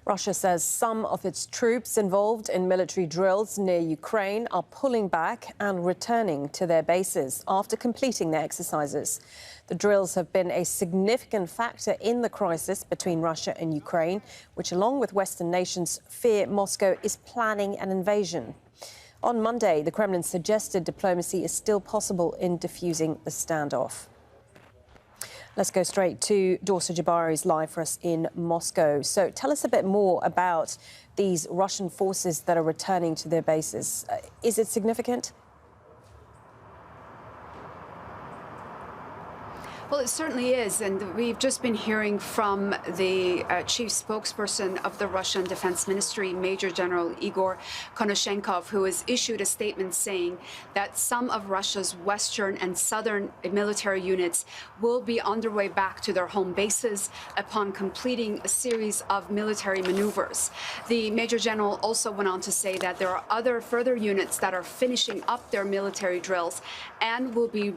Russia says some of its troops involved in military drills near Ukraine are pulling back and returning to their bases after completing their exercises. The drills have been a significant factor in the crisis between Russia and Ukraine, which, along with Western nations, fear Moscow is planning an invasion. On Monday, the Kremlin suggested diplomacy is still possible in defusing the standoff. Let's go straight to Dorsa Jabari, who's live for us in Moscow. So tell us a bit more about these Russian forces that are returning to their bases. Is it significant? Well, it certainly is, and we've just been hearing from the chief spokesperson of the Russian Defense Ministry, Major General Igor Konashenkov, who has issued a statement saying that some of Russia's western and southern military units will be on their way back to their home bases upon completing a series of military maneuvers. The Major General also went on to say that there are other further units that are finishing up their military drills and will be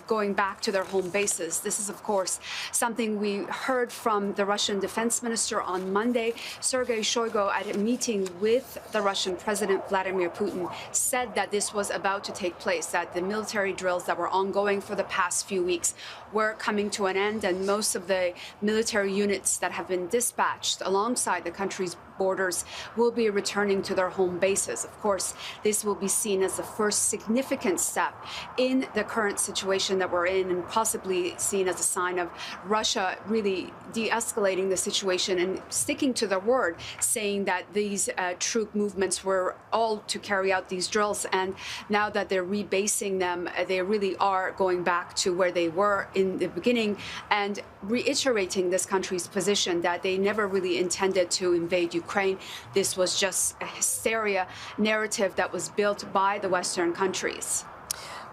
going back to their home bases. This is, of course, something we heard from the Russian defense minister on Monday. Sergei Shoigu, at a meeting with the Russian President Vladimir Putin, said that this was about to take place, that the military drills that were ongoing for the past few weeks were coming to an end, and most of the military units that have been dispatched alongside the country's borders will be returning to their home bases. Of course, this will be seen as the first significant step in the current situation that we're in, and possibly seen as a sign of Russia really de-escalating the situation and sticking to their word, saying that these troop movements were all to carry out these drills. And now that they're rebasing them, they really are going back to where they were in the beginning and reiterating this country's position that they never really intended to invade Ukraine. This was just a hysteria narrative that was built by the Western countries.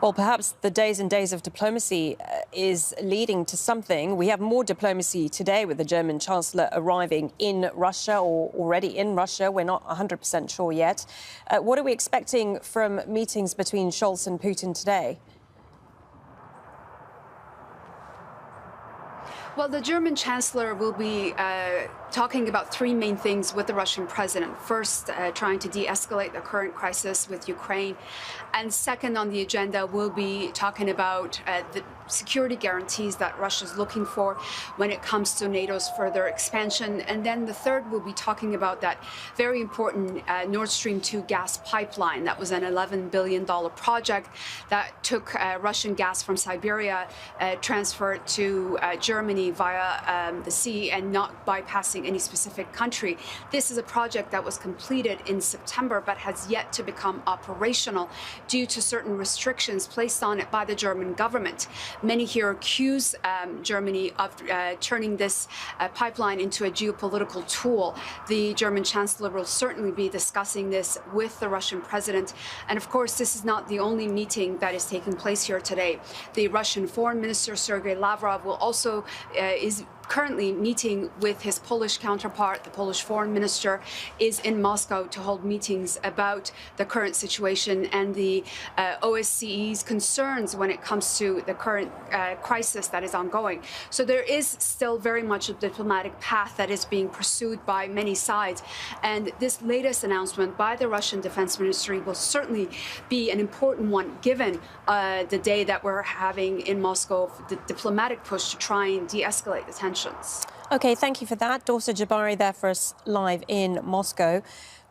Well, perhaps the days and days of diplomacy is leading to something. We have more diplomacy today with the German Chancellor arriving in Russia or already in Russia. We're not 100% sure yet. What are we expecting from meetings between Scholz and Putin today? Well, the German Chancellor will be talking about three main things with the Russian president. First, trying to de-escalate the current crisis with Ukraine. And second on the agenda, we'll be talking about the security guarantees that Russia's looking for when it comes to NATO's further expansion. And then the third, we'll be talking about that very important Nord Stream 2 gas pipeline. That was an $11 billion project that took Russian gas from Siberia, transferred to Germany via the sea and not bypassing any specific country. This is a project that was completed in September but has yet to become operational due to certain restrictions placed on it by the German government. Many here accuse Germany of turning this pipeline into a geopolitical tool. The German Chancellor will certainly be discussing this with the Russian president. And of course, this is not the only meeting that is taking place here today. The Russian Foreign Minister, Sergei Lavrov, will also is currently meeting with his Polish counterpart. The Polish foreign minister is in Moscow to hold meetings about the current situation and the OSCE's concerns when it comes to the current crisis that is ongoing. So there is still very much a diplomatic path that is being pursued by many sides. And this latest announcement by the Russian Defense Ministry will certainly be an important one, given the day that we're having in Moscow, the diplomatic push to try and de-escalate the tension. OK, thank you for that. Dorsa Jabari there for us live in Moscow.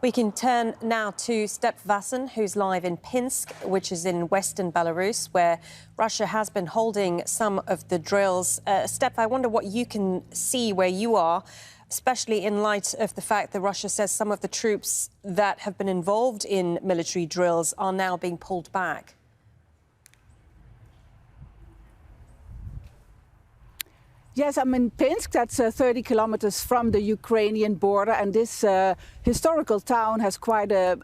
We can turn now to Step Vasson, who's live in Pinsk, which is in western Belarus, where Russia has been holding some of the drills. Step, I wonder what you can see where you are, especially in light of the fact that Russia says some of the troops that have been involved in military drills are now being pulled back. Yes, I'm in Pinsk. That's 30 kilometers from the Ukrainian border. And this historical town has quite a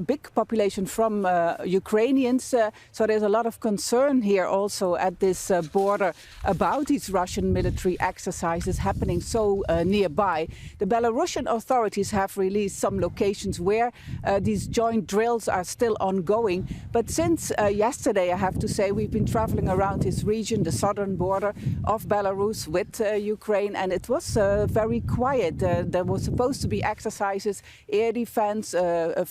big population from Ukrainians. So there's a lot of concern here also at this border about these Russian military exercises happening so nearby. The Belarusian authorities have released some locations where these joint drills are still ongoing. But since yesterday, I have to say, we've been traveling around this region, the southern border of Belarus, with Ukraine, and it was very quiet. There was supposed to be exercises, air defense,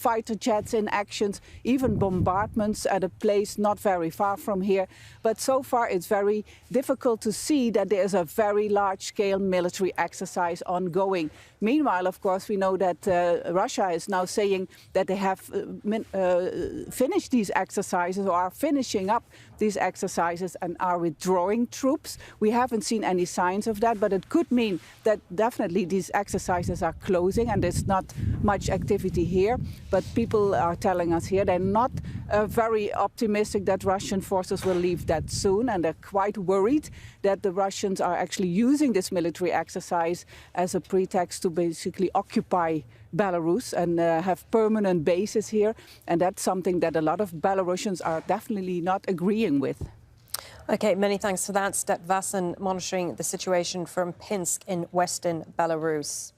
fighter jets in actions, even bombardments at a place not very far from here. But so far it's very difficult to see that there is a very large-scale military exercise ongoing. Meanwhile, of course, we know that Russia is now saying that they have finished these exercises, or are finishing up these exercises, and are withdrawing troops. We haven't seen any signs of that, but it could mean that definitely these exercises are closing and there's not much activity here. But people are telling us here they're not very optimistic that Russian forces will leave that soon, and they're quite worried that the Russians are actually using this military exercise as a pretext to basically occupy Belarus and have permanent bases here. And that's something that a lot of Belarusians are definitely not agreeing with. OK, many thanks for that. Step Vasson monitoring the situation from Pinsk in western Belarus.